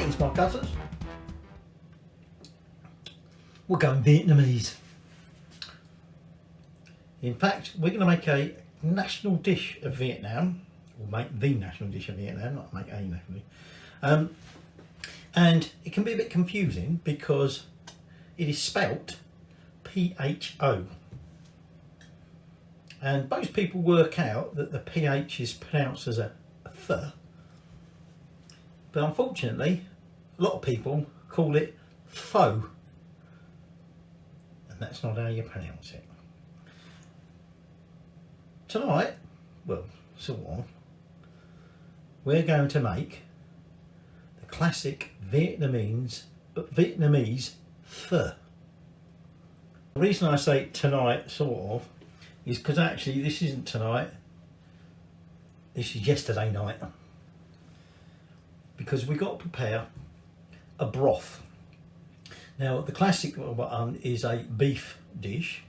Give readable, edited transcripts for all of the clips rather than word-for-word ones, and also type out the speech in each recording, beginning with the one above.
Greetings my guzzlers. We're going Vietnamese. In fact, we're going to make a national dish of Vietnam, or make the national dish of Vietnam, not make a national dish. And it can be a bit confusing because it is spelt P-H-O. And most people work out that the PH is pronounced as a th. But unfortunately, a lot of people call it pho. And that's not how you pronounce it. Tonight, well, sort of, we're going to make the classic Vietnamese pho. The reason I say tonight, sort of, is because actually this isn't tonight, this is yesterday night. Because we've got to prepare a broth. Now the classic one is a beef dish.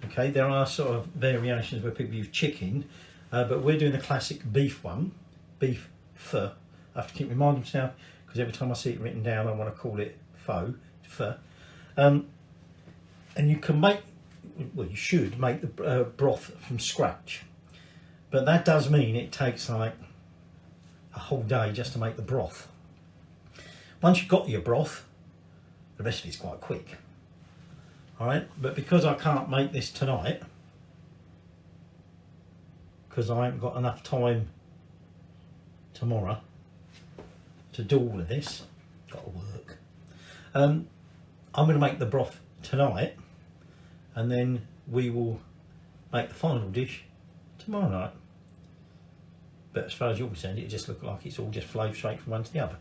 Okay, there are sort of variations where people use chicken, but we're doing the classic beef one, beef pho. I have to keep reminding myself because every time I see it written down I want to call it pho. And you can make, well you should make the broth from scratch, but that does mean it takes like a whole day just to make the broth. Once you've got your broth, the rest of it's quite quick. Alright, but because I can't make this tonight, because I haven't got enough time tomorrow to do all of this, got to work, I'm going to make the broth tonight and then we will make the final dish tomorrow night. But as far as you're concerned, it just looks like it's all just flowed straight from one to the other.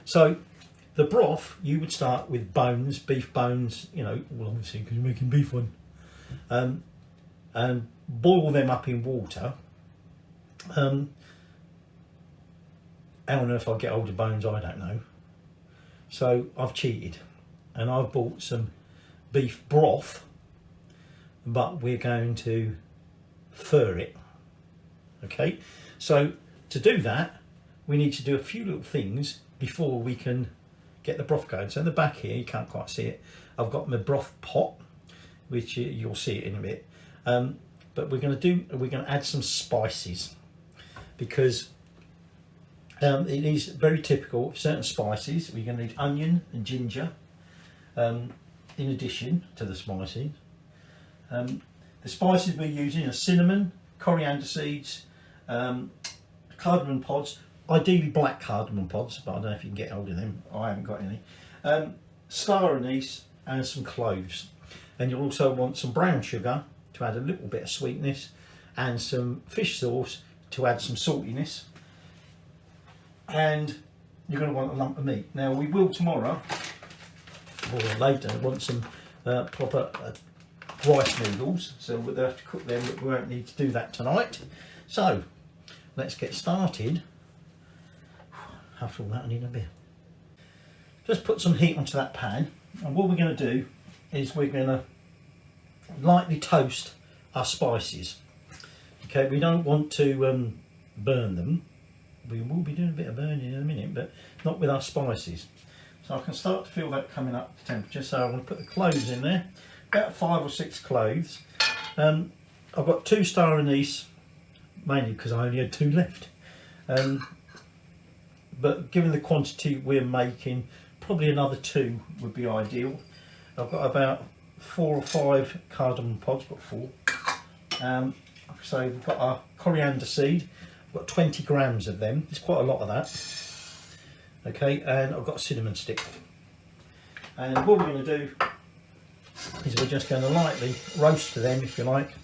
So the broth, you would start with bones, beef bones, you know, well obviously because you're making beef one, and boil them up in water. How on earth I'll get hold of bones, I don't know. So I've cheated and I've bought some beef broth, but we're going to fur it. Okay, so to do that we need to do a few little things before we can get the broth going. So in the back here, you can't quite see it, I've got my broth pot, which you'll see it in a bit, but we're going to add some spices because it is very typical of certain spices. We're going to need onion and ginger in addition to the spices. The spices we're using are cinnamon, coriander seeds, cardamom pods, ideally black cardamom pods, but I don't know if you can get hold of them. I haven't got any. Star anise and some cloves. And you'll also want some brown sugar to add a little bit of sweetness, and some fish sauce to add some saltiness. And you're going to want a lump of meat. Now we will tomorrow, or later, want some proper rice noodles, so we'll have to cook them, but we won't need to do that tonight. So let's get started. After all that I need a beer. Just put some heat onto that pan, and what we're going to do is we're going to lightly toast our spices. Okay, we don't want to burn them. We will be doing a bit of burning in a minute, but not with our spices. So I can start to feel that coming up to temperature. So I'm going to put the cloves in there, about 5 or 6 cloves. I've got 2 star anise, mainly because I only had 2 left. But given the quantity we're making, probably another 2 would be ideal. I've got about 4 or 5 cardamom pods, got 4. So we've got our coriander seed, I've got 20 grams of them, it's quite a lot of that. Okay, and I've got a cinnamon stick. And what we're going to do is we're just going to lightly roast them, if you like,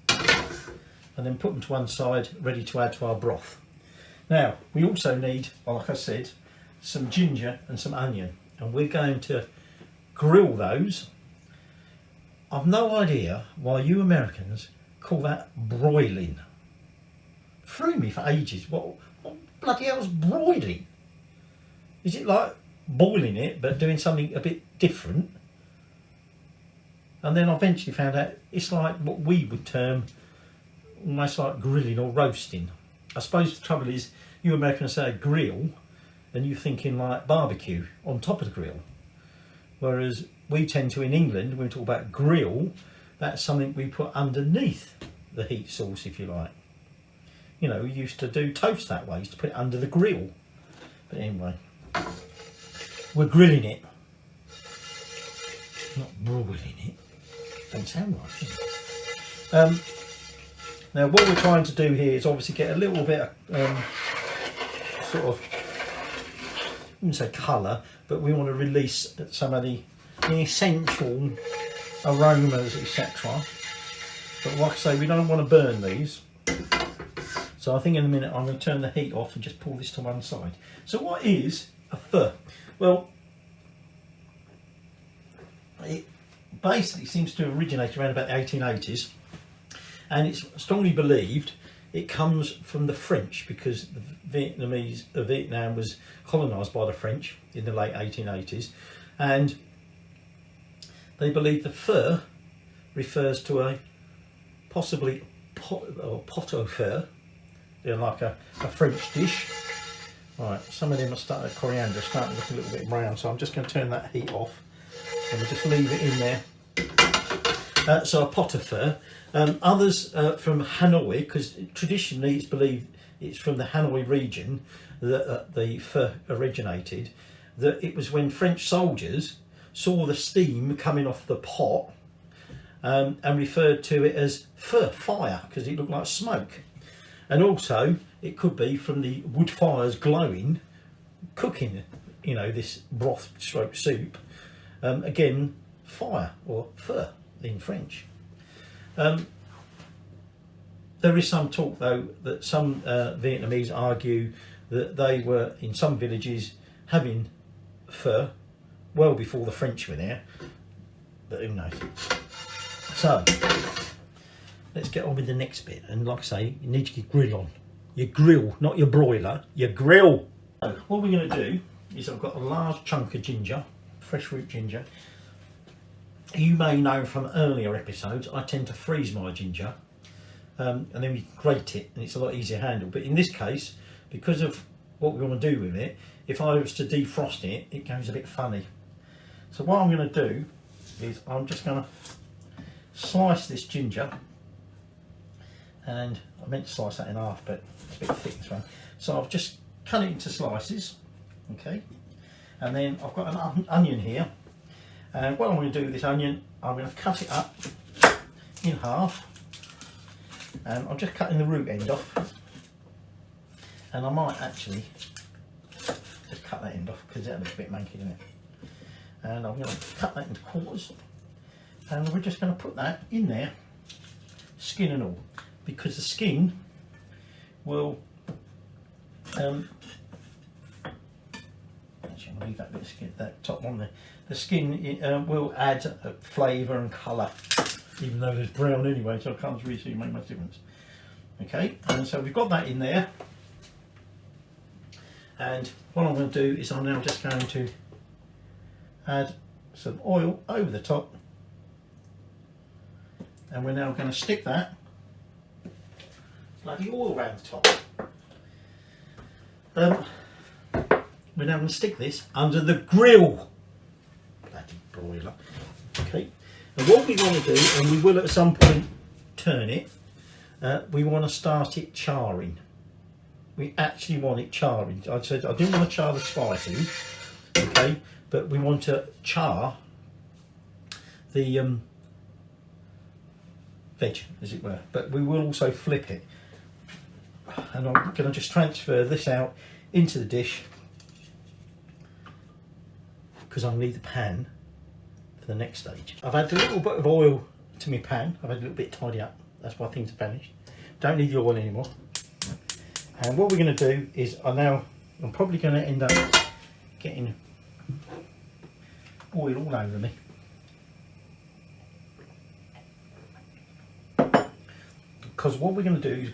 and then put them to one side, ready to add to our broth. Now, we also need, like I said, some ginger and some onion, and we're going to grill those. I've no idea why you Americans call that broiling. Threw me for ages. What bloody hell's broiling? Is it like boiling it but doing something a bit different? And then I eventually found out it's like what we would term almost like grilling or roasting. I suppose the trouble is, you Americans say grill, and you're thinking like barbecue on top of the grill. Whereas we tend to, in England, when we talk about grill, that's something we put underneath the heat source, if you like. You know, we used to do toast that way, used to put it under the grill. But anyway, we're grilling it, not broiling it. Don't sound right. Now, what we're trying to do here is obviously get a little bit of sort of, I wouldn't say colour, but we want to release some of the essential aromas, etc. But like I say, we don't want to burn these. So I think in a minute I'm going to turn the heat off and just pull this to one side. So what is a pho? Well, it basically seems to originate around about the 1880s, and it's strongly believed it comes from the French, because Vietnam was colonised by the French in the late 1880s, and they believe the pho refers to a possibly pot au feu. They're like a French dish. Right, some of them are starting, coriander starting to look a little bit brown, so I'm just going to turn that heat off and we'll just leave it in there. So a pot au feu. Others from Hanoi, because traditionally it's believed it's from the Hanoi region that the pho originated, that it was when French soldiers saw the steam coming off the pot and referred to it as pho, fire, because it looked like smoke. And also it could be from the wood fires glowing, cooking, you know, this broth stroke soup. Again, fire, or pho in French. There is some talk though that some Vietnamese argue that they were in some villages having pho well before the French were there, but who knows. So let's get on with the next bit, and like I say, you need to get grill on. Your grill, not your broiler, your grill. So what we're going to do is, I've got a large chunk of ginger, fresh root ginger. You may know from earlier episodes I tend to freeze my ginger and then we grate it, and it's a lot easier to handle. But in this case, because of what we want to do with it, if I was to defrost it, it goes a bit funny. So what I'm going to do is I'm just going to slice this ginger, and I meant to slice that in half, but it's a bit thick this one. So I've just cut it into slices, okay, and then I've got an onion here, and what I'm going to do with this onion, I'm going to cut it up in half, and I'm just cutting the root end off, and I might actually just cut that end off because that looks a bit manky, doesn't it? And I'm going to cut that into quarters, and we're just going to put that in there, skin and all, because the skin will actually I'm going to leave that bit of skin, that top one there. The skin will add flavour and colour, even though there's brown anyway, so I can't really see make much difference. Okay, and so we've got that in there, and what I'm going to do is I'm now just going to add some oil over the top, and we're now going to stick that bloody oil around the top. We're now going to stick this under the grill. Bloody broiler. Okay, and what we want to do, and we will at some point turn it, we want to start it charring. We actually want it charring. I said I didn't want to char the spices, okay, but we want to char the veg, as it were, but we will also flip it. And I'm going to just transfer this out into the dish, because I'll need the pan for the next stage. I've added a little bit of oil to my pan. I've had a little bit tidy up. That's why things have vanished. Don't need the oil anymore. And what we're going to do is I'm probably going to end up getting oil all over me. Because what we're going to do is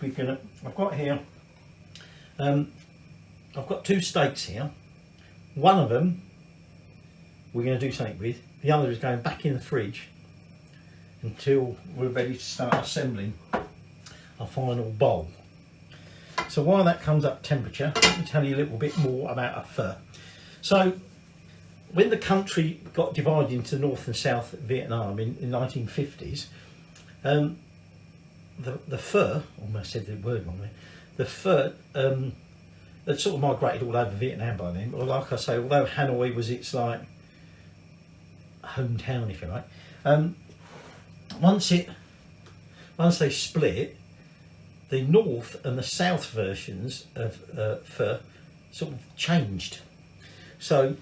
I've got here, I've got two steaks here. One of them we're going to do something with. The other is going back in the fridge until we're ready to start assembling our final bowl. So while that comes up temperature, let me tell you a little bit more about a pho. So when the country got divided into North and South Vietnam in 1950s, the pho, almost said the word wrong there, the pho had sort of migrated all over Vietnam by then. But like I say, although Hanoi was its like hometown, if you like, once they split, the North and the South versions of pho sort of changed. So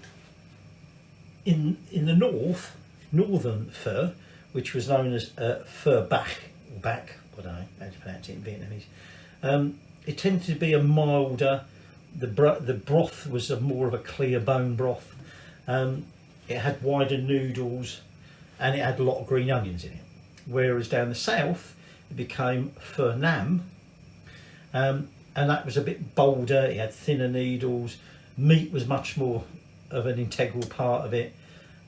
in the northern pho, which was known as pho bac, or bac, I don't know how to pronounce it in Vietnamese, it tended to be a milder. The broth was more of a clear bone broth. It had wider noodles, and it had a lot of green onions in it. Whereas down the south, it became pho nam, and that was a bit bolder. It had thinner needles. Meat was much more of an integral part of it,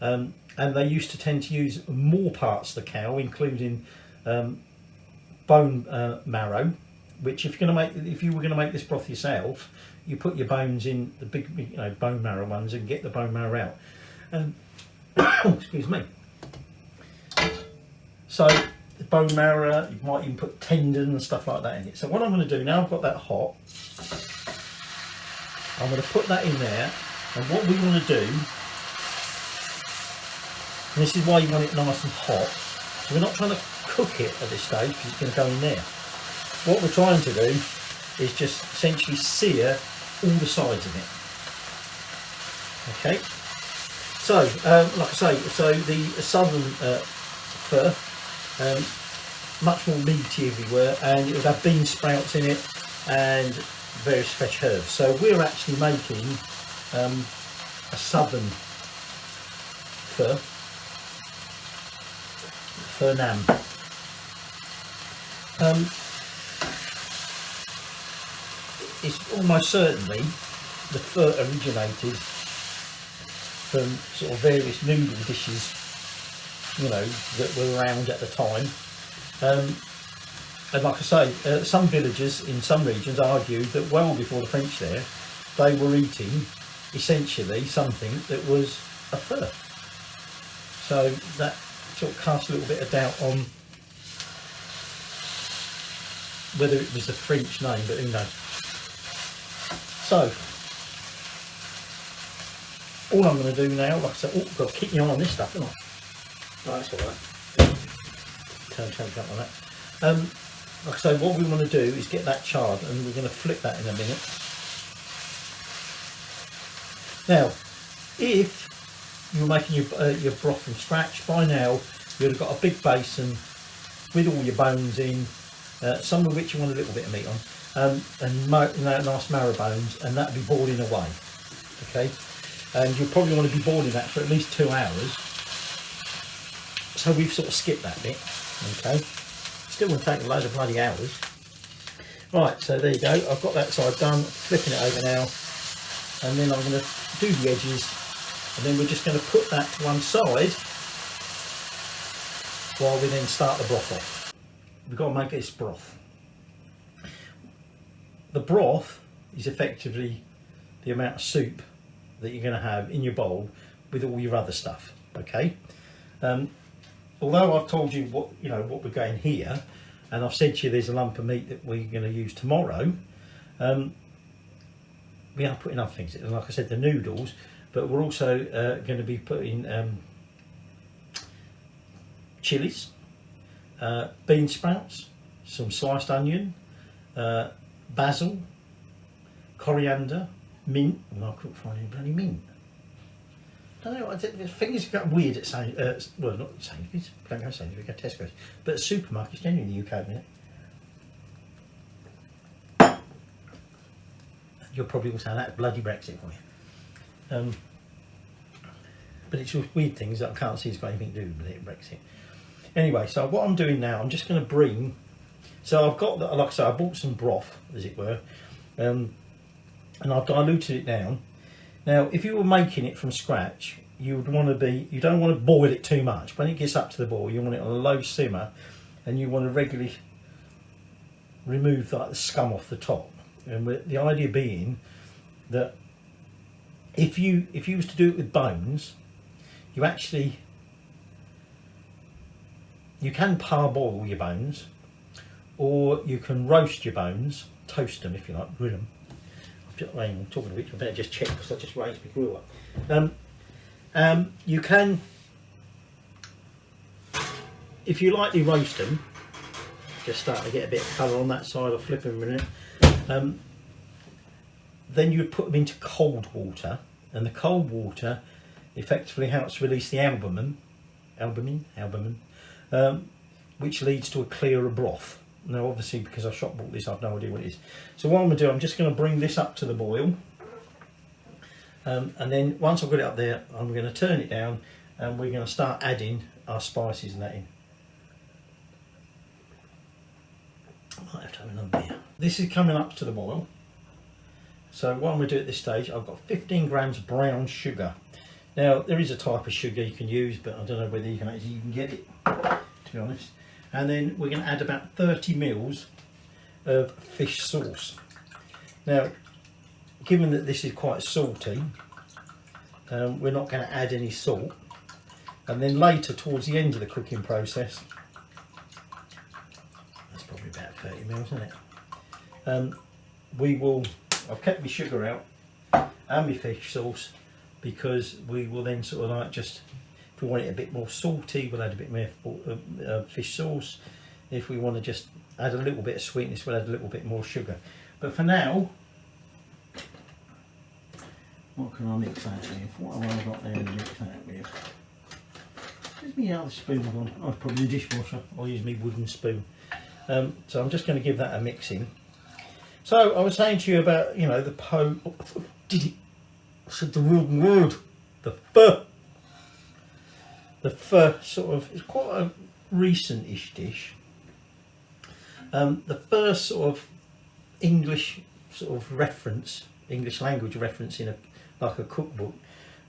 and they used to tend to use more parts of the cow, including bone marrow. Which, if you were going to make this broth yourself, you put your bones in the big, bone marrow ones and get the bone marrow out. Excuse me. So the bone marrow, you might even put tendon and stuff like that in it. So what I'm going to do now, I've got that hot. I'm going to put that in there, and what we want to do, and this is why you want it nice and hot. So we're not trying to cook it at this stage because it's going to go in there. What we're trying to do is just essentially sear all the sides of it. Okay. So, like I say, so the southern pho, much more meaty everywhere, and it would have bean sprouts in it and various fresh herbs. So we're actually making a southern pho nam. It's almost certainly the pho originated from sort of various noodle dishes, that were around at the time. And like I say, some villagers in some regions argued that well before the French there, they were eating essentially something that was a pho. So that sort of casts a little bit of doubt on whether it was a French name, but who knows. So, all I'm going to do now, like I said, I've got to keep my eye on this stuff, haven't I? Right, that's all right. Turn like that. Like I say, what we want to do is get that charred, and we're going to flip that in a minute. Now, if you were making your broth from scratch, by now you'd have got a big basin with all your bones in, some of which you want a little bit of meat on. And nice marrow bones, and that'll be boiling away. Okay, and you'll probably want to be boiling that for at least 2 hours. So we've sort of skipped that bit. Okay, still going to take a load of bloody hours. Right, so there you go. I've got that side done. Flipping it over now, and then I'm going to do the edges, and then we're just going to put that to one side while we then start the broth off. We've got to make this broth. The broth is effectively the amount of soup that you're going to have in your bowl with all your other stuff. Okay. Although I've told you what we're going here, and I've said to you there's a lump of meat that we're going to use tomorrow. We are putting other things in, like I said, the noodles, but we're also going to be putting chilies, bean sprouts, some sliced onion, basil, coriander, mint. Well, I couldn't find any bloody mint. I don't know, the fingers got weird at saying, well, not Sainsbury's, don't go Sainsbury's, go Tesco's, but at supermarkets generally in the UK, isn't it? You're probably all saying that's bloody Brexit for you. But it's just weird things that I can't see has got anything to do with it, Brexit. Anyway, so what I'm doing now, I'm just going to bring, so I've got, like I say, I bought some broth, as it were, and I've diluted it down. Now, if you were making it from scratch, you don't want to boil it too much. When it gets up to the boil, you want it on a low simmer, and you want to regularly remove like the scum off the top. And the idea being that if you was to do it with bones, you can parboil your bones, or you can roast your bones, toast them if you like, grill them. I'm talking of which, I better just check because I just raised my grill up. You can, if you lightly roast them, just start to get a bit of colour on that side, I'll flip them in a minute. Then you would put them into cold water, and the cold water effectively helps release the albumin, which leads to a clearer broth. Now obviously because I shop bought this, I've no idea what it is. So what I'm going to do, I'm just going to bring this up to the boil, and then once I've got it up there, I'm going to turn it down and we're going to start adding our spices and that in. I might have to have another beer. This is coming up to the boil. So what I'm going to do at this stage, I've got 15 grams brown sugar. Now there is a type of sugar you can use, but I don't know whether you can actually even get it, to be honest. And then we're going to add about 30 mils of fish sauce. Now, given that this is quite salty, we're not going to add any salt. And then later, towards the end of the cooking process, that's probably about 30 mils, isn't it? I've kept my sugar out and my fish sauce, because we will then sort of like just, if we want it a bit more salty, we'll add a bit more fish sauce. If we want to just add a little bit of sweetness, we'll add a little bit more sugar. But for now, what can I mix that with? What have I got there to mix that with? Where's my other spoon gone? Oh, probably the dishwasher. I'll use my wooden spoon. So I'm just going to give that a mix in. So I was saying to you about, you know, the pho. I said the wrong word. The pho. The pho sort of, it's quite a recent-ish dish. The first sort of English sort of reference, English language reference in a cookbook,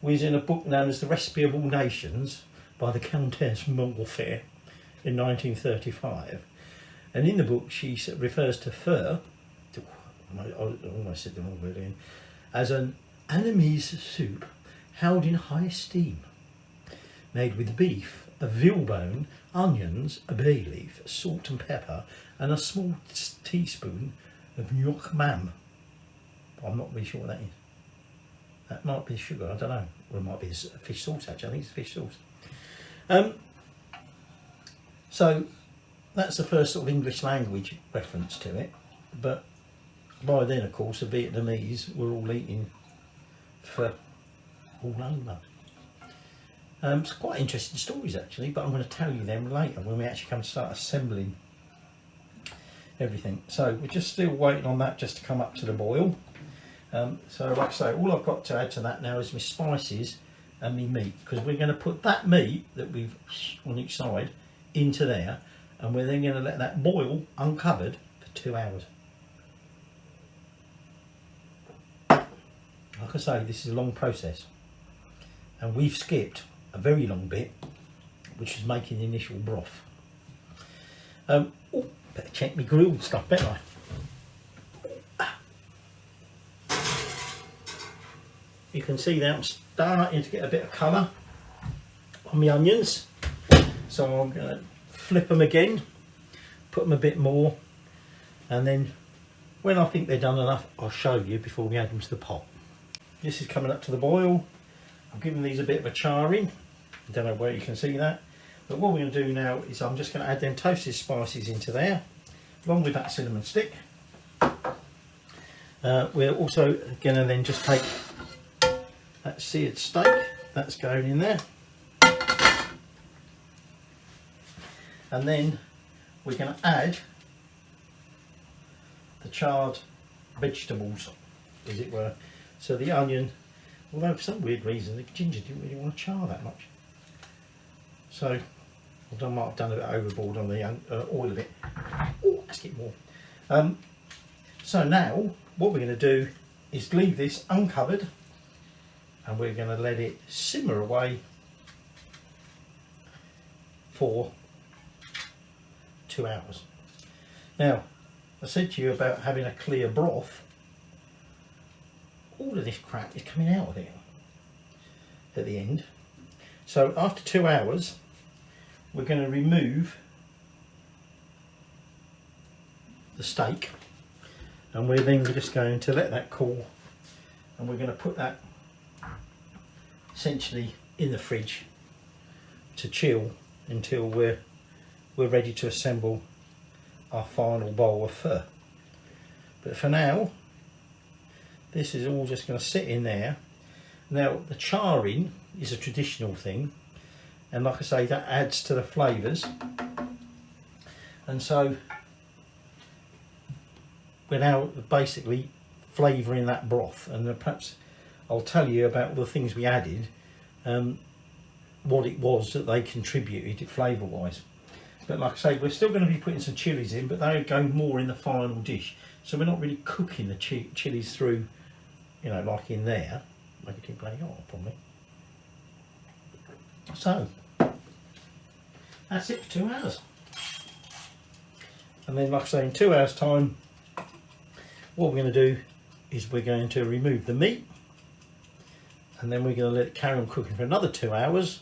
was in a book known as The Recipe of All Nations by the Countess Montgolfier in 1935. And in the book she refers to pho, I almost said the wrong word in, as an Vietnamese soup held in high esteem, made with beef, a veal bone, onions, a bay leaf, salt and pepper, and a small teaspoon of nuoc mam. I'm not really sure what that is. That might be sugar, I don't know. Or it might be fish sauce actually, I think it's fish sauce. So that's the first sort of English language reference to it. But by then, of course, the Vietnamese were all eating pho all over. It's quite interesting stories actually, but I'm going to tell you them later when we actually come to start assembling everything. So we're just still waiting on that just to come up to the boil. So like I say, all I've got to add to that now is my spices and my meat, because we're going to put that meat that we've on each side into there, and we're then going to let that boil uncovered for 2 hours. Like I say, this is a long process, and we've skipped a very long bit, which is making the initial broth. Oh, better check my grill and stuff, better I? You can see that I'm starting to get a bit of colour on my onions, so I'm going to flip them again, put them a bit more, and then when I think they're done enough, I'll show you before we add them to the pot. This is coming up to the boil. I'm giving these a bit of a charring. I don't know where you can see that, but what we're going to do now is I'm just going to add them toasted spices into there, along with that cinnamon stick. We're also going to then just take that seared steak, that's going in there, and then we're going to add the charred vegetables, as it were. So the onion, although for some weird reason the ginger didn't really want to char that much, so I might have done a bit overboard on the oil a bit. Oh, let's get more. So now what we're going to do is leave this uncovered, and we're going to let it simmer away for 2 hours. Now, I said to you about having a clear broth. all of this crap is coming out of it at the end. So after 2 hours, we're going to remove the steak, and we're then just going to let that cool, and we're going to put that essentially in the fridge to chill until we're ready to assemble our final bowl of pho. But for now, this is all just going to sit in there. Now the charring is a traditional thing, and like I say, that adds to the flavours, and so we're now basically flavouring that broth, and perhaps I'll tell you about all the things we added, what it was that they contributed flavour wise. But like I say, we're still going to be putting some chilies in, but they go more in the final dish, so we're not really cooking the chilies through, you know, like in there. Make it too bloody hot probably. So that's it for 2 hours, and then like I say, in 2 hours time, what we're going to do is we're going to remove the meat, and then we're going to let it carry on cooking for another 2 hours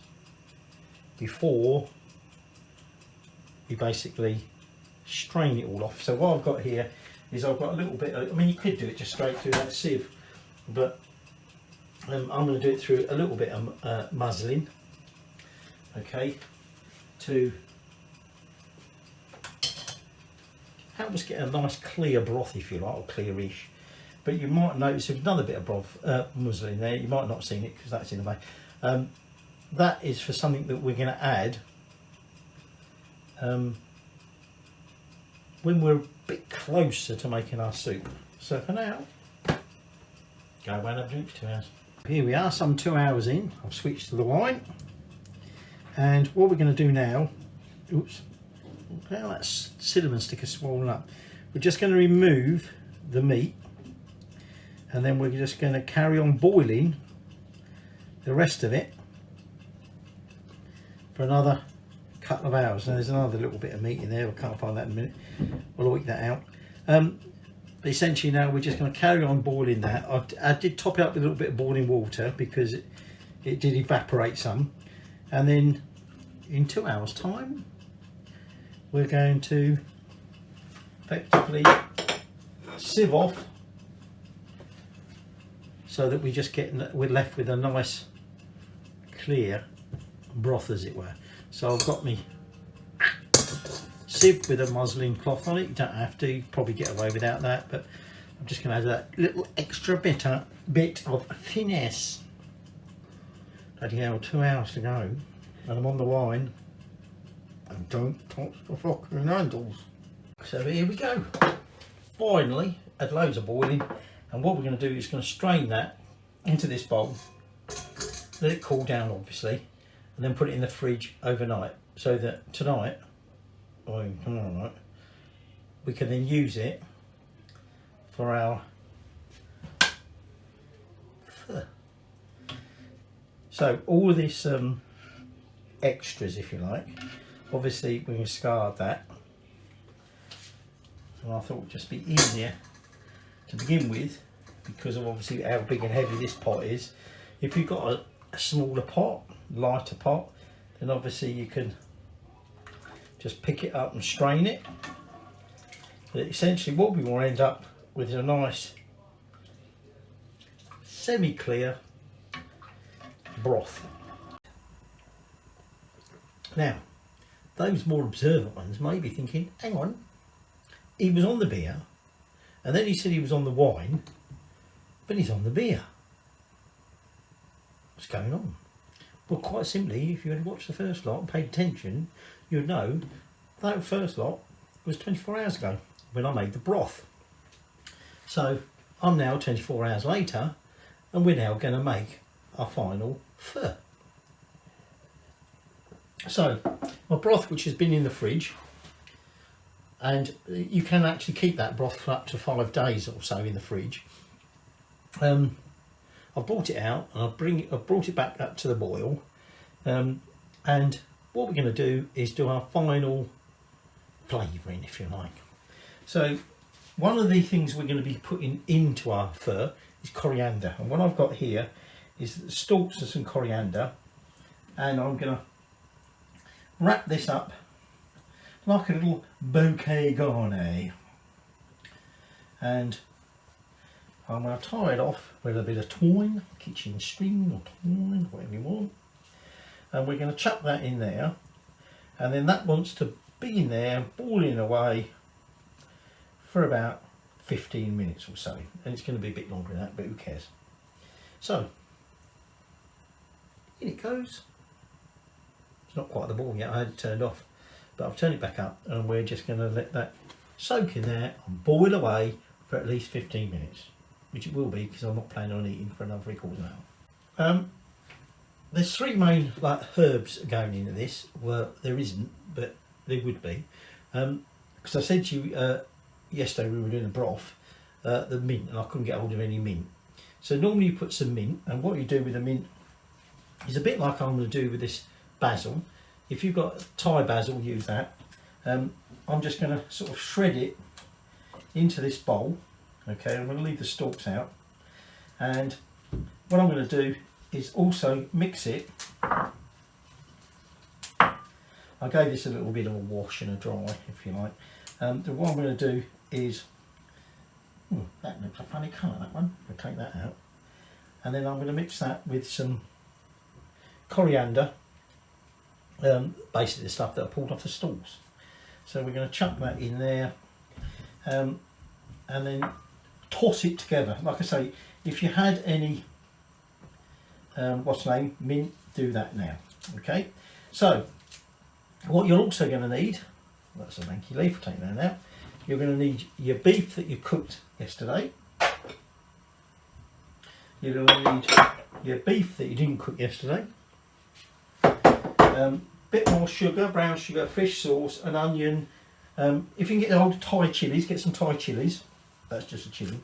before we basically strain it all off. So what I've got here is I've got a little bit of, I mean, you could do it just straight through that sieve, but I'm going to do it through a little bit of muslin, okay, to help us get a nice clear broth, if you like, or clearish. But you might notice there's another bit of broth, muslin there. You might not have seen it because that's in the way. That is for something that we're going to add when we're a bit closer to making our soup. So for now, go away and have a drink for 2 hours. Here we are, some 2 hours in. I've switched to the wine, and what we're going to do now, oops, now that cinnamon stick is swollen up. We're just going to remove the meat, and then we're just going to carry on boiling the rest of it for another couple of hours. Now there's another little bit of meat in there, I can't find that in a minute, we'll work that out. But essentially now we're just going to carry on boiling that. I did top it up with a little bit of boiling water because it did evaporate some, and then in 2 hours time we're going to effectively sieve off, so that we're left with a nice clear broth, as it were. So I've got me sieve with a muslin cloth on it. You don't have to, you probably get away without that, but I'm just going to add that little extra bit of finesse. Bloody hell, 2 hours to go, and I'm on the wine, and don't touch the fucking handles. So here we go. Finally, had loads of boiling, and what we're going to do is going to strain that into this bowl, let it cool down obviously, and then put it in the fridge overnight, so that tonight, we can then use it for our pho. So all of this extras, if you like, obviously we discard that, and I thought it would just be easier to begin with, because of obviously how big and heavy this pot is. If you've got a smaller pot, lighter pot, then obviously you can just pick it up and strain it. But essentially what we want to end up with is a nice semi-clear broth. Now those more observant ones may be thinking, hang on, he was on the beer, and then he said he was on the wine, but he's on the beer. What's going on? Well, quite simply, if you had watched the first lot and paid attention, you'd know that first lot was 24 hours ago when I made the broth. So I'm now 24 hours later, and we're now going to make our final pho. So my broth, which has been in the fridge, and you can actually keep that broth for up to 5 days or so in the fridge. I've brought it out, and I've brought it back up to the boil, and what we're going to do is do our final flavouring, if you like. So one of the things we're going to be putting into our pho is coriander, and what I've got here is the stalks of some coriander, and I'm going to wrap this up like a little bouquet garni, and I'm going to tie it off with a bit of twine, kitchen string or twine, whatever you want, and we're going to chuck that in there, and then that wants to be in there boiling away for about 15 minutes or so, and it's going to be a bit longer than that, but who cares. So in it goes. It's not quite at the boil yet, I had it turned off, but I've turned it back up, and we're just going to let that soak in there and boil away for at least 15 minutes, which it will be because I'm not planning on eating for another 3/4 hour. There's 3 main herbs going into this. Well, there isn't, but there would be, because I said to you yesterday we were doing a broth, the mint, and I couldn't get hold of any mint. So normally you put some mint, and what you do with the mint is a bit like I'm going to do with this basil. If you've got Thai basil, use that. I'm just going to sort of shred it into this bowl. Okay, I'm going to leave the stalks out, and what I'm going to do is also mix it. I gave this a little bit of a wash and a dry, if you like. What I'm going to do is, that looks a funny colour, that one. We'll take that out, and then I'm going to mix that with some coriander, basically the stuff that I pulled off the stalks. So we're going to chuck that in there, and then toss it together. Like I say, if you had any mint, do that now. Okay, so what you're also going to need, that's a lanky leaf, we'll take that out. You're going to need your beef that you cooked yesterday. You're going to need your beef that you didn't cook yesterday. Bit more sugar, brown sugar, fish sauce, an onion. If you can get the old Thai chilies, get some Thai chilies. That's just a chili.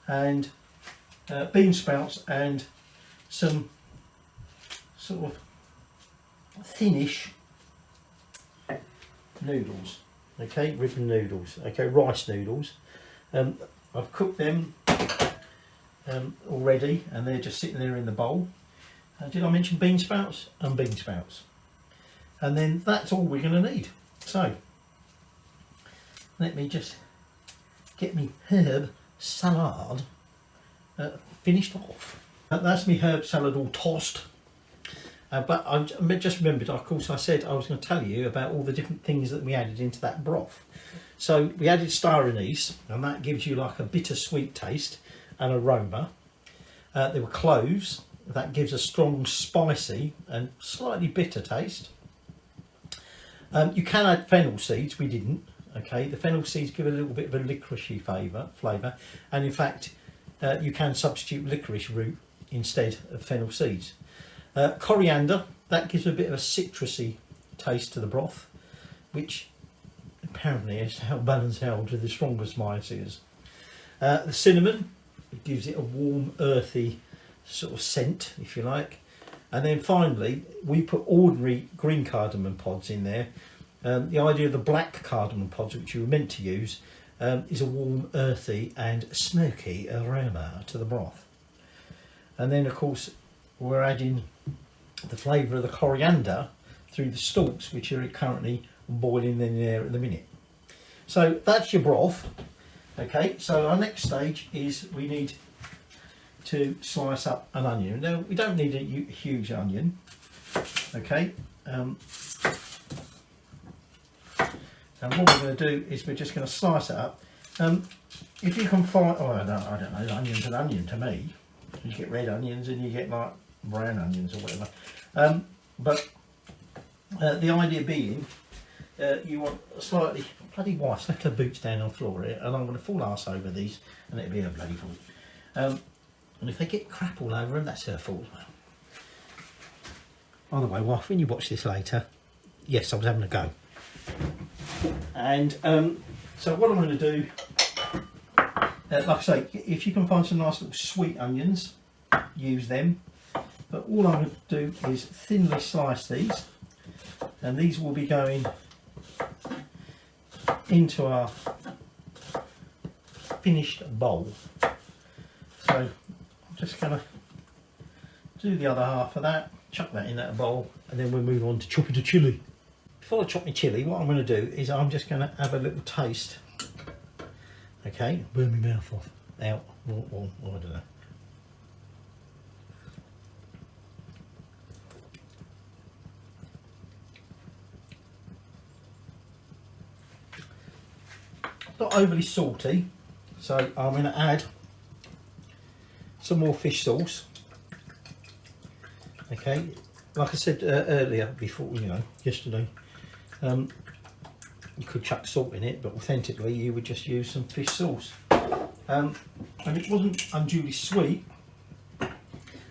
And bean sprouts and some sort of thinnish noodles. Okay, ribbon noodles. Okay, rice noodles. I've cooked them already, and they're just sitting there in the bowl. Did I mention bean sprouts? And bean sprouts. And then that's all we're going to need. So let me just get me herb salad finished off. That's me herb salad all tossed. But I just remembered, of course, I said I was going to tell you about all the different things that we added into that broth. So we added star anise, and that gives you like a bittersweet taste and aroma. There were cloves, that gives a strong spicy and slightly bitter taste. You can add fennel seeds, we didn't. Okay, the fennel seeds give a little bit of a licoricey flavour, and in fact you can substitute licorice root instead of fennel seeds. Coriander, that gives a bit of a citrusy taste to the broth, which apparently is how balance out with the stronger spices. The cinnamon, it gives it a warm, earthy sort of scent, if you like. And then finally, we put ordinary green cardamom pods in there. The idea of the black cardamom pods, which you were meant to use, is a warm, earthy and smoky aroma to the broth. And then, of course, we're adding the flavour of the coriander through the stalks, which are currently boiling in there at the minute. So that's your broth. Okay, so our next stage is we need to slice up an onion. Now, we don't need a huge onion. Okay, and what we're going to do is we're just going to slice it up. If you can find, I don't know, onion's an onion to me. You get red onions and you get like brown onions or whatever. But the idea being, you want a slightly, bloody wife's left her boots down on the floor here, and I'm going to full arse over these, and it'll be her bloody fault. And if they get crap all over them, that's her fault as well. By the way, wife, when you watch this later, yes, I was having a go. And so what I'm going to do, like I say, if you can find some nice little sweet onions, use them. But all I'm going to do is thinly slice these, and these will be going into our finished bowl. So So I'm just going to do the other half of that, chuck that in that bowl, and then we'll move on to chopping the chilli. Before I chop my chilli, what I'm going to do is I'm just going to have a little taste. Okay, burn my mouth off. Out. Or I don't know. Not overly salty, so I'm going to add some more fish sauce. Okay, like I said earlier, before, you know, yesterday, you could chuck salt in it, but authentically you would just use some fish sauce. And it wasn't unduly sweet,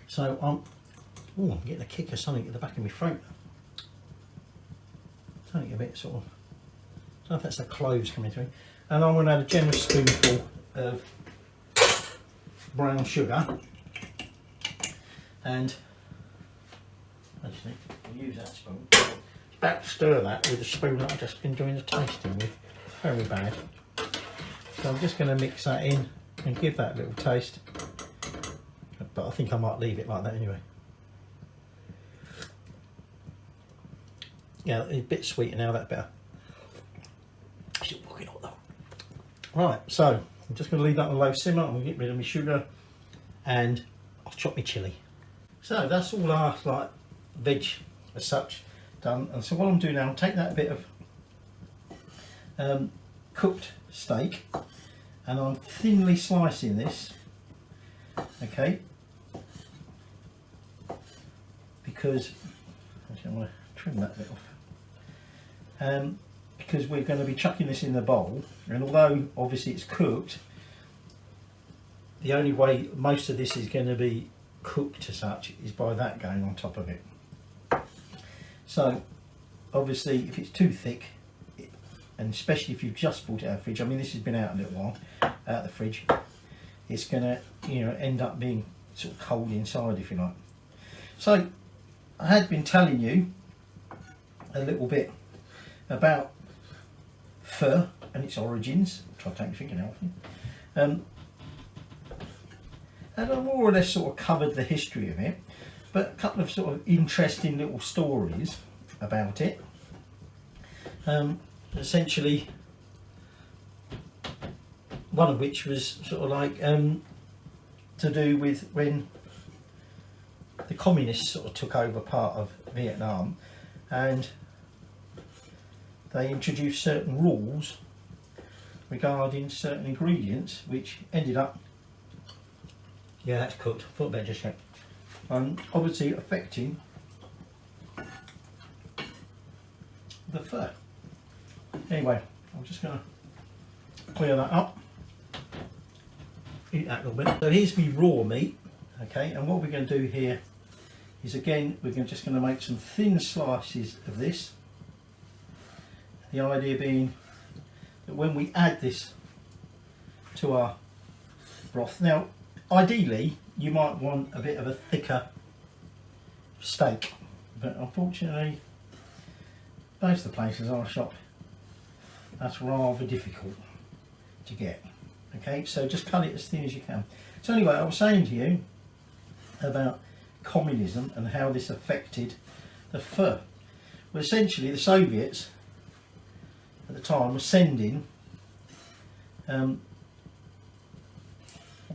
so I'm getting a kick of something at the back of my throat. Something a bit sort of, I don't know if that's the cloves coming through. And I'm going to add a generous spoonful of brown sugar, and actually I'll use that spoon. About to stir that with the spoon that I've just been doing the tasting with. Very bad. So I'm just going to mix that in and give that a little taste. But I think I might leave it like that anyway. Yeah, it's a bit sweeter now, that better. Right, so I'm just going to leave that on a low simmer. I'm going to get rid of my sugar and I'll chop my chilli. So that's all our like veg as such done. And so what I'm doing now, I'm taking that bit of cooked steak and I'm thinly slicing this, okay, because actually I'm going to trim that bit off. Because we're going to be chucking this in the bowl, and although obviously it's cooked, the only way most of this is going to be cooked as such is by that going on top of it. So obviously if it's too thick, and especially if you've just brought it out of the fridge, I mean this has been out a little while, out of the fridge, it's going to, you know, end up being sort of cold inside, if you like. So I had been telling you a little bit about pho and its origins. Try to take my finger out. And I more or less sort of covered the history of it, but a couple of sort of interesting little stories about it. Essentially, one of which was sort of like to do with when the communists sort of took over part of Vietnam, and they introduced certain rules regarding certain ingredients, which ended up, yeah, that's cooked, thought about just check, obviously affecting the pho. Anyway, I'm just going to clear that up, eat that a little bit. So here's my raw meat, okay, and what we're going to do here is, again, we're just going to make some thin slices of this. The idea being that when we add this to our broth, now ideally you might want a bit of a thicker steak, but unfortunately most of the places I shop, that's rather difficult to get. Okay, so just cut it as thin as you can. So anyway, I was saying to you about communism and how this affected the pho. Well, essentially the Soviets at the time were sending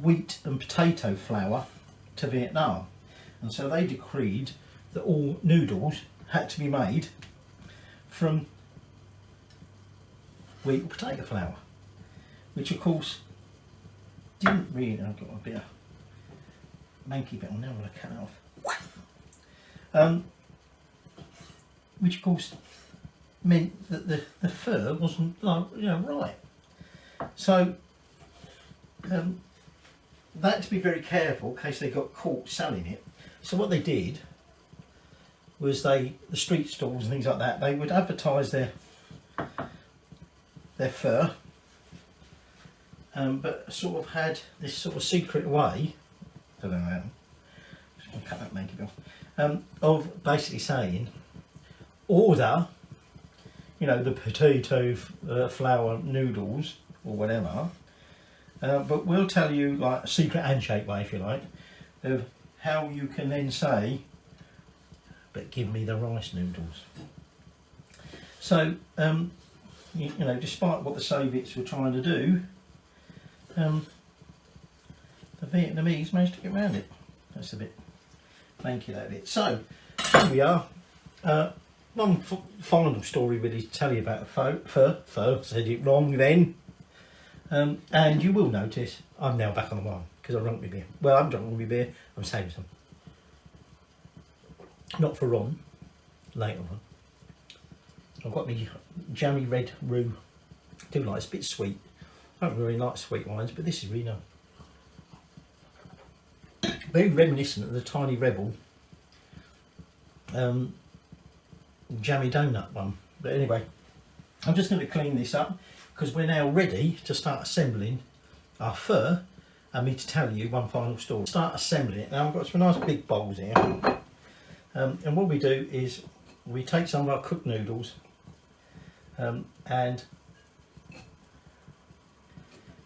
wheat and potato flour to Vietnam, and so they decreed that all noodles had to be made from wheat or potato flour, which of course didn't really, I've got a bit of manky bit on there, I'm going to cut it off, which of course meant that the pho wasn't, like, you know, right. So they had to be very careful in case they got caught selling it. So what they did was the street stalls and things like that, they would advertise their pho, but sort of had this sort of secret way, I don't know, just going to cut that manky off, of basically saying, order, you know, the potato flour noodles or whatever, but we'll tell you like a secret handshake way, if you like, of how you can then say, but give me the rice noodles. So, you know, despite what the Soviets were trying to do, the Vietnamese managed to get around it. That's a bit manky, that bit. So, here we are. One final story really to tell you about pho. Said it wrong then. And you will notice I'm now back on the wine because I drunk my beer. Well, I'm drunk my beer. I'm saving some. Not for Ron. Later on. I've got my jammy red roux. I do like it's a bit sweet. I don't really like sweet wines, but this is really nice. Very reminiscent of the Tiny Rebel jammy donut one. But anyway, I'm just going to clean this up because we're now ready to start assembling our pho and me to tell you one final story. Start assembling it. Now I've got some nice big bowls here, and what we do is we take some of our cooked noodles and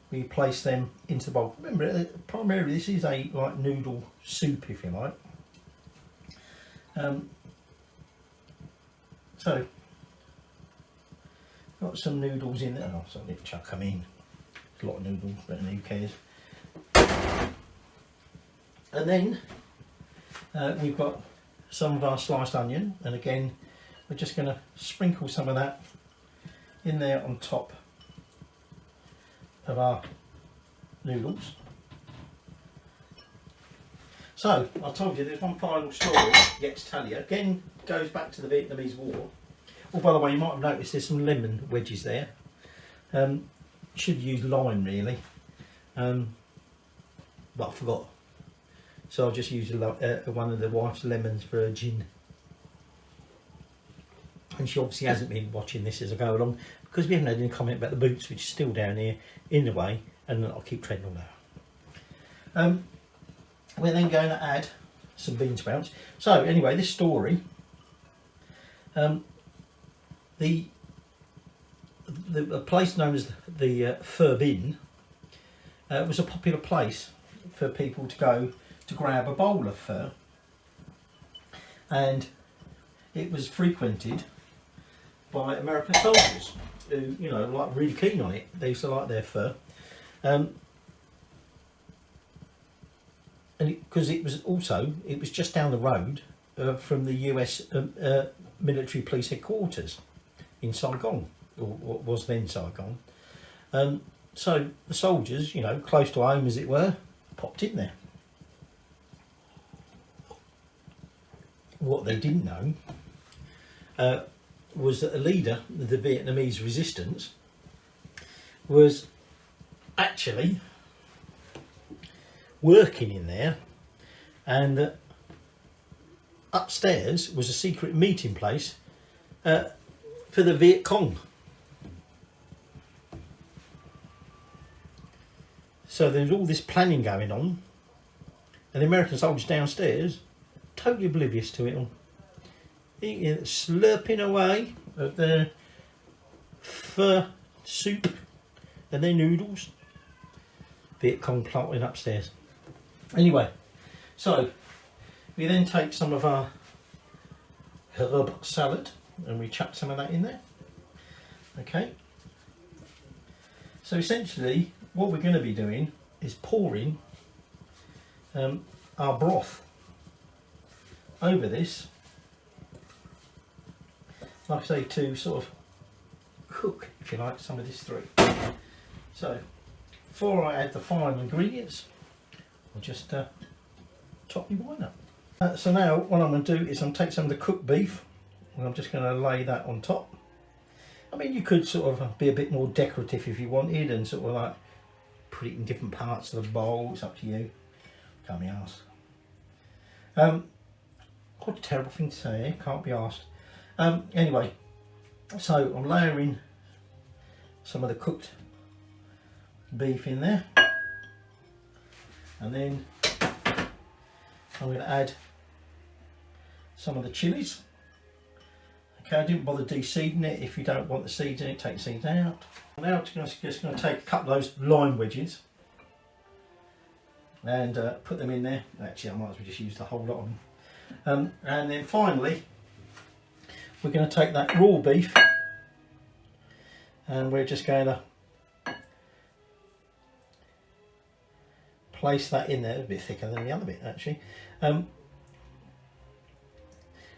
we place them into the bowl. Remember, primarily this is a like noodle soup, if you like. So, got some noodles in there. Oh, so I need to chuck them in. It's a lot of noodles, but who cares? And then we've got some of our sliced onion, and again, we're just going to sprinkle some of that in there on top of our noodles. So, I told you there's one final story yet to tell you. Again, goes back to the Vietnamese War. Oh, by the way, you might have noticed there's some lemon wedges there. Should use lime really, but I forgot. So I'll just use one of the wife's lemons for a gin. And she obviously hasn't been watching this as I go along because we haven't had any comment about the boots, which is still down here in the way, and I'll keep treading on that. We're then going to add some bean sprouts. So anyway, this story, the place known as the Pho Bin was a popular place for people to go to grab a bowl of pho, and it was frequented by American soldiers who, you know, like really keen on it. They used to like their pho, and because it was just down the road from the US military police headquarters in Saigon, or what was then Saigon. So the soldiers, you know, close to home as it were, popped in there. What they didn't know was that a leader of the Vietnamese resistance was actually working in there, and that upstairs was a secret meeting place for the Viet Cong. So there was all this planning going on, and the American soldiers downstairs totally oblivious to it all, slurping away at their pho soup and their noodles. Viet Cong plotting upstairs. Anyway, so we then take some of our herb salad and we chuck some of that in there. Okay. So essentially, what we're going to be doing is pouring our broth over this, like I say, to sort of cook, if you like, some of this through. So before I add the final ingredients, I'll just top my wine up. So now what I'm going to do is I'm take some of the cooked beef and I'm just going to lay that on top. I mean, you could sort of be a bit more decorative if you wanted and sort of like put it in different parts of the bowl. It's up to you. Can't be arsed. What a terrible thing to say, eh? Can't be arsed. Anyway, so I'm layering some of the cooked beef in there, and then I'm going to add some of the chilies. Okay, I didn't bother de-seeding it. If you don't want the seeds in it, take the seeds out. Now I'm just going to take a couple of those lime wedges and put them in there. Actually, I might as well just use the whole lot of them. And then finally, we're going to take that raw beef and we're just going to place that in there. A bit thicker than the other bit, actually. Now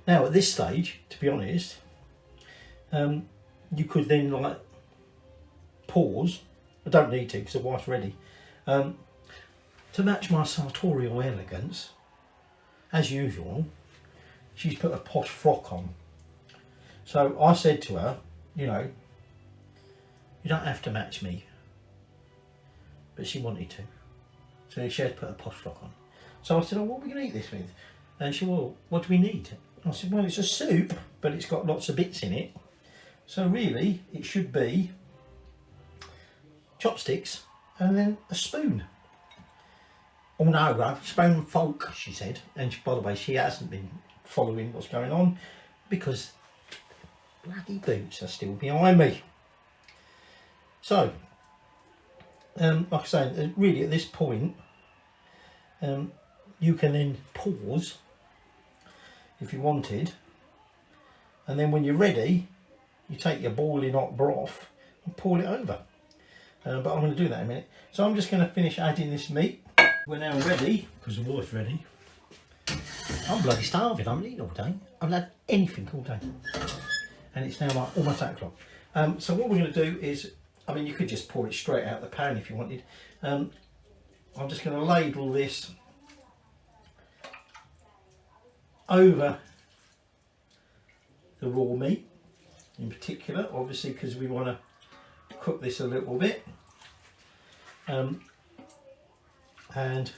at this stage, to be honest, you could then like pause. I don't need to because the wife's ready. To match my sartorial elegance, as usual, she's put a posh frock on. So I said to her, you know, you don't have to match me. But she wanted to. So she had put a posh frock on. So I said, oh, what are we going to eat this with? And she said, well, what do we need? I said, well, it's a soup, but it's got lots of bits in it. So really, it should be chopsticks and then a spoon. Oh no, a spoon and fork, she said. And she, by the way, she hasn't been following what's going on because bloody boots are still behind me. So, like I say, really at this point, you can then pause if you wanted, and then when you're ready, you take your boiling hot broth and pour it over. But I'm going to do that in a minute. So I'm just going to finish adding this meat. We're now ready, because the wife's ready. I'm bloody starving, I haven't eaten all day. I haven't had anything all day. And it's now like almost 8 o'clock. So what we're going to do is, I mean, you could just pour it straight out of the pan if you wanted. I'm just going to ladle this over the raw meat in particular, obviously because we want to cook this a little bit. And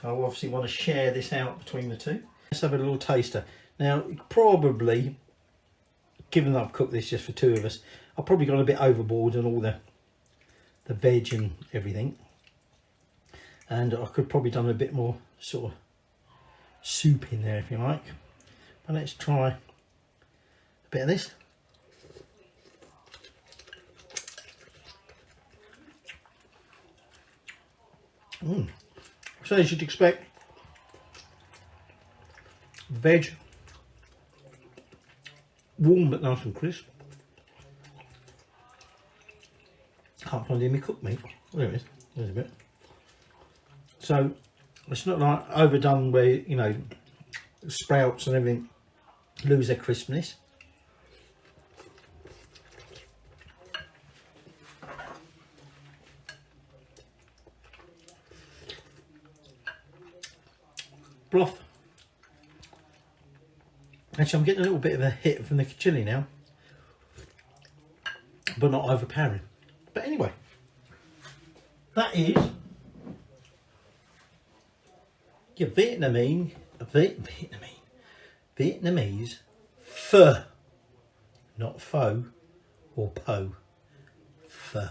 I obviously want to share this out between the two. Let's have a little taster. Now, probably, given that I've cooked this just for 2 of us, I've probably gone a bit overboard on all the veg and everything. And I could probably done a bit more sort of soup in there if you like. But let's try a bit of this. So as you'd expect, veg, warm but nice and crisp. Can't find any cooked meat. There it is. There's a bit. So it's not like overdone where, you know, sprouts and everything lose their crispness. Broth. Actually, I'm getting a little bit of a hit from the chilli now, but not overpowering. But anyway, that is your Vietnamese pho, not faux or po, pho.